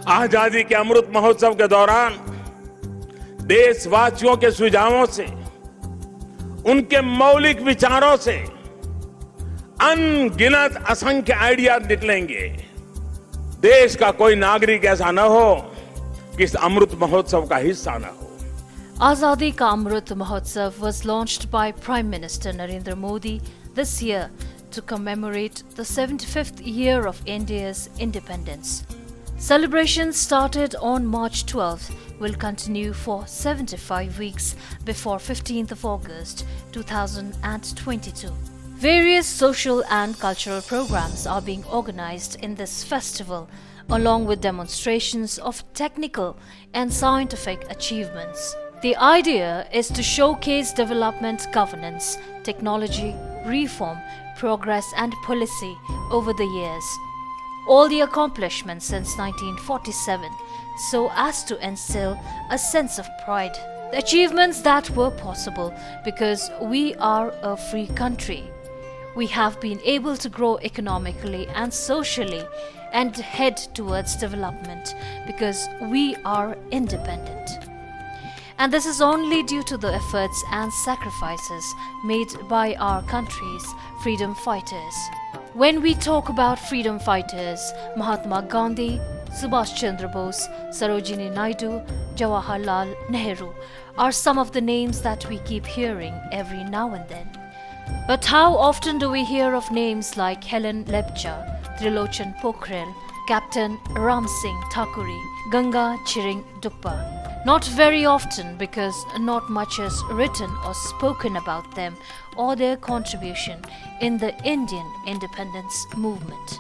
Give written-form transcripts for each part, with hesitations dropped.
आजादी के अमृत महोत्सव के दौरान देशवासियों के सुझावों से, उनके मौलिक विचारों से अनगिनत असंख्य आइडिया निकलेंगे। देश का कोई नागरिक ऐसा न हो कि इस अमृत महोत्सव का हिस्सा न हो। Azadi Ka Amrut Mahotsav was launched by Prime Minister Narendra Modi this year to commemorate the 75th year of India's independence. Celebrations started on March 12th will continue for 75 weeks before 15th of August 2022. Various social and cultural programs are being organized in this festival, along with demonstrations of technical and scientific achievements. The idea is to showcase development, governance, technology, reform, progress and policy over the years. All the accomplishments since 1947, so as to instill a sense of pride. The achievements that were possible because we are a free country. We have been able to grow economically and socially and head towards development because we are independent. And this is only due to the efforts and sacrifices made by our country's freedom fighters. When we talk about freedom fighters, Mahatma Gandhi, Subhash Chandra Bose, Sarojini Naidu, Jawaharlal Nehru are some of the names that we keep hearing every now and then. But how often do we hear of names like Helen Lepcha, Trilochan Pokhrel, Captain Ram Singh Thakuri, Ganga Chiring Dukpa? Not very often, because not much is written or spoken about them or their contribution in the Indian independence movement.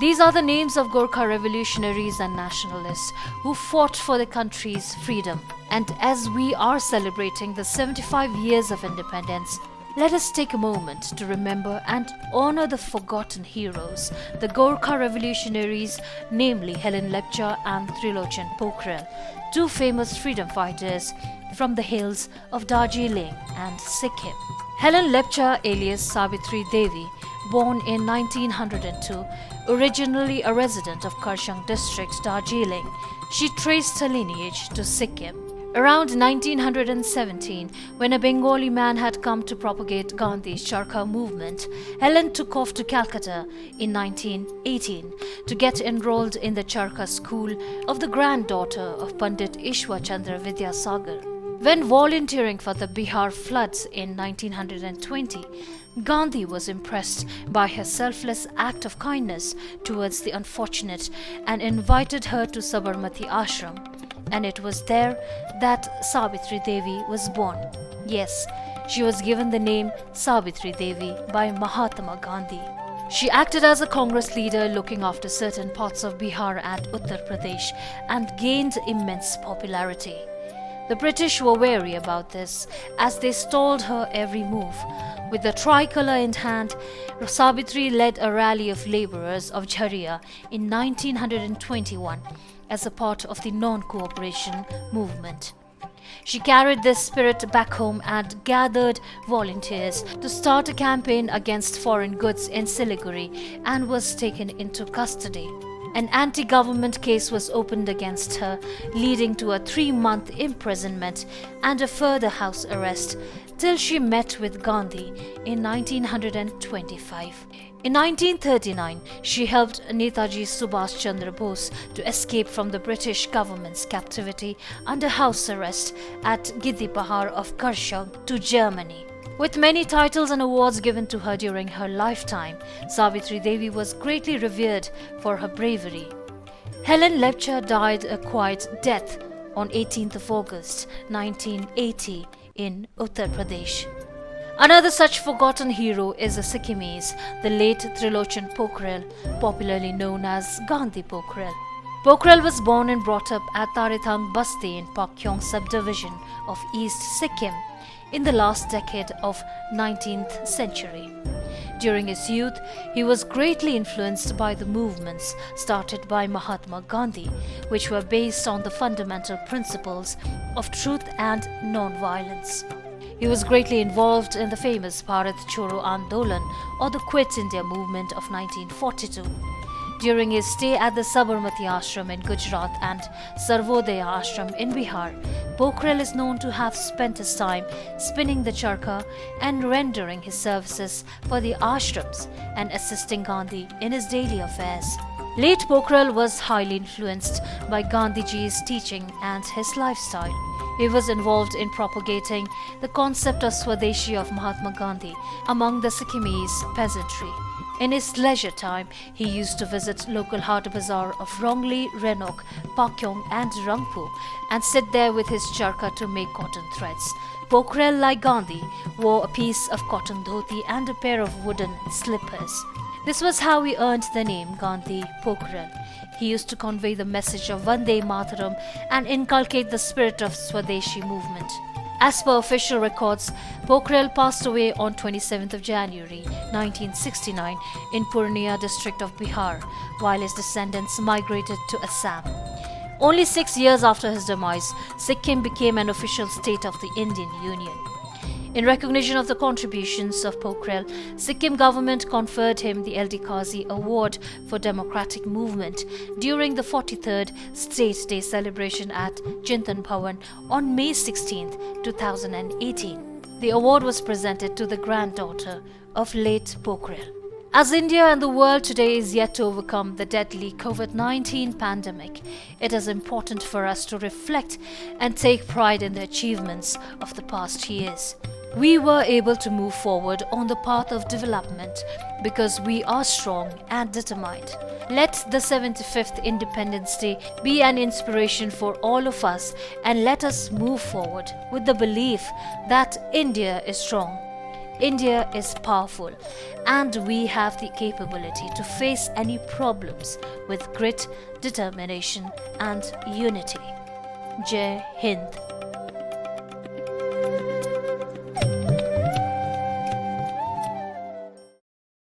These are the names of Gorkha revolutionaries and nationalists who fought for the country's freedom. And as we are celebrating the 75 years of independence, let us take a moment to remember and honor the forgotten heroes, the Gorkha revolutionaries, namely Helen Lepcha and Trilochan Pokhrel, two famous freedom fighters from the hills of Darjeeling and Sikkim. Helen Lepcha, alias Savitri Devi, born in 1902, originally a resident of Karshang district, Darjeeling, she traced her lineage to Sikkim. Around 1917, when a Bengali man had come to propagate Gandhi's Charkha movement, Helen took off to Calcutta in 1918 to get enrolled in the Charkha school of the granddaughter of Pandit Ishwar Chandra Vidyasagar. When volunteering for the Bihar floods in 1920, Gandhi was impressed by her selfless act of kindness towards the unfortunate and invited her to Sabarmati Ashram. And it was there that Savitri Devi was born. Yes, she was given the name Savitri Devi by Mahatma Gandhi. She acted as a Congress leader looking after certain parts of Bihar and Uttar Pradesh and gained immense popularity. The British were wary about this as they stalled her every move. With the tricolour in hand, Savitri led a rally of labourers of Jharia in 1921 as a part of the non-cooperation movement. She carried this spirit back home and gathered volunteers to start a campaign against foreign goods in Siliguri and was taken into custody. An anti-government case was opened against her, leading to a 3-month imprisonment and a further house arrest till she met with Gandhi in 1925. In 1939, she helped Netaji Subhash Chandra Bose to escape from the British government's captivity under house arrest at Giddi Pahar of Karshang to Germany. With many titles and awards given to her during her lifetime, Savitri Devi was greatly revered for her bravery. Helen Lepcha died a quiet death on 18th of August 1980 in Uttar Pradesh. Another such forgotten hero is a Sikkimese, the late Trilochan Pokhrel, popularly known as Gandhi Pokhrel. Pokhrel was born and brought up at Tarithang Basti in Pakyong subdivision of East Sikkim in the last decade of 19th century. During his youth, he was greatly influenced by the movements started by Mahatma Gandhi, which were based on the fundamental principles of truth and non-violence. He was greatly involved in the famous Bharat Choro Andolan or the Quit India movement of 1942. During his stay at the Sabarmati Ashram in Gujarat and Sarvodaya Ashram in Bihar, Pokhrel is known to have spent his time spinning the charkha and rendering his services for the ashrams and assisting Gandhi in his daily affairs. Late Pokhrel was highly influenced by Gandhiji's teaching and his lifestyle. He was involved in propagating the concept of Swadeshi of Mahatma Gandhi among the Sikkimese peasantry. In his leisure time, he used to visit local haat bazaar of Rongli, Renok, Pakyong and Rangpo and sit there with his charkha to make cotton threads. Pokhrel, like Gandhi, wore a piece of cotton dhoti and a pair of wooden slippers. This was how he earned the name Gandhi Pokhrel. He used to convey the message of Vande Mataram and inculcate the spirit of Swadeshi movement. As per official records, Pokhrel passed away on 27th of January 1969 in Purnia district of Bihar, while his descendants migrated to Assam. Only 6 years after his demise, Sikkim became an official state of the Indian Union. In recognition of the contributions of Pokhrel, Sikkim government conferred him the LD Kazi Award for Democratic Movement during the 43rd State Day celebration at Chintan Bhavan on May 16, 2018. The award was presented to the granddaughter of late Pokhrel. As India and the world today is yet to overcome the deadly COVID-19 pandemic, it is important for us to reflect and take pride in the achievements of the past years. We were able to move forward on the path of development because we are strong and determined. Let the 75th Independence Day be an inspiration for all of us, and let us move forward with the belief that India is strong, India is powerful, and we have the capability to face any problems with grit, determination and unity. Jai Hind.